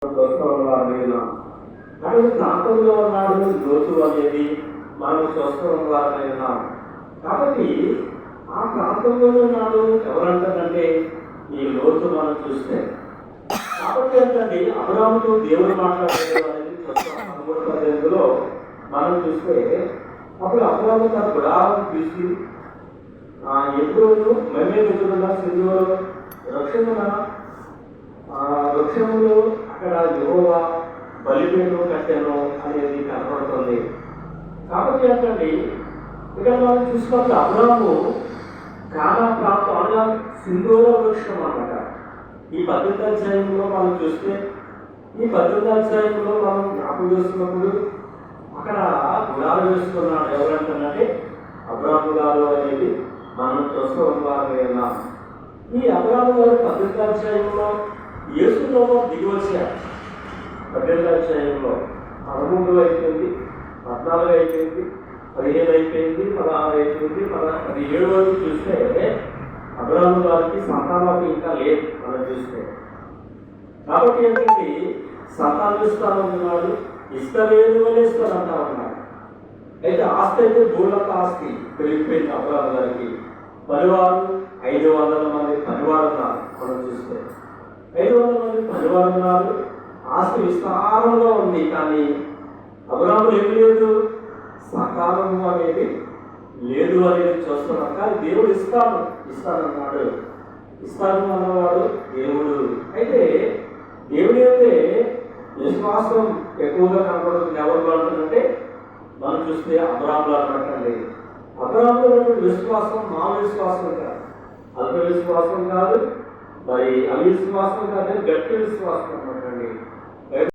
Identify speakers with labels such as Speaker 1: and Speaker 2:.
Speaker 1: అటువంటి ప్రాంతంలో ఉన్నాడు లోతు అనేది మనం చూస్తున్నాం. కాబట్టి ఆ ప్రాంతంలో ఉన్నాడు ఎవరంటారంటే ఈ లోతు మనం చూస్తే. కాబట్టి ఏంటంటే అబ్రాహాముతో దేవుడు మాట్లాడేది అనేది చూస్తాం. 13:18లో మనం చూస్తే అప్పుడు అబ్రాహాము తన గుడారం తీసి ఎప్పుడు మేమే ఎదురుగా సింధువులో వృక్షములు అక్కడ యెహోవా బలిపీఠం కట్టాను అనేది కనపడుతుంది. కాబట్టి ఏంటండి ఇక్కడ మనం చూసుకుంటే అబ్రాహాము కానా ప్రాంతం అనగా సింధూర వృక్షం అన్నమాట. ఈ 18వ అధ్యాయంలో మనం చూస్తే ఈ 18వ అధ్యాయంలో మనం జ్ఞాపకం చేసుకున్నప్పుడు అక్కడ గుడాలు వేసుకున్నాడు ఎవరంటే అబ్రాహాము గారు అనేది మనం చూస్తూ ఉన్నాం. ఈ అబ్రాహాము గారు 18వ అధ్యాయంలో యేసులో దిగి వచ్చారు. 18వ అధ్యాయంలో 13 అయిపోయింది, 14 అయిపోయింది, 15 అయిపోయింది, 16 అయిపోయింది, 17 వరకు చూస్తే అబ్రాహాము గారికి సంతానం ఇంకా లేదు మనం చూస్తే. కాబట్టి ఏంటంటే సంతానిస్తానన్నాడు, ఇస్తలేదు అని ఇస్తానంటా ఉన్నాడు. అయితే ఆస్తి అయితే భూలంత ఆస్తి పెరిగిపోయింది అబ్రాహాము గారికి. 500 మంది పనివారు ఉన్నారు మనం చూస్తే. 500 మంది పనివారు ఉన్నారు, ఆస్తి విస్తారంగా ఉంది. కానీ అబ్రాహాము ఏమి లేదు, సకాలము అనేది లేదు అనేది చూస్తున్నాం. కానీ దేవుడు ఇస్తానన్నాడు. ఇస్తాను అన్నవాడు దేవుడు. అయితే దేవుడు అయితే విశ్వాసం ఎక్కువగా కనపడుతుంది ఎవరు అంటుందంటే మనం చూస్తే అబ్రాహాములో అన్నట్టండి. అబ్రాహాములో విశ్వాసం మామూలు విశ్వాసం కాదు, అల్ప విశ్వాసం కాదు, మరి అవిశ్వాసం కాదు, గట్టి విశ్వాసం అన్నట్టండి.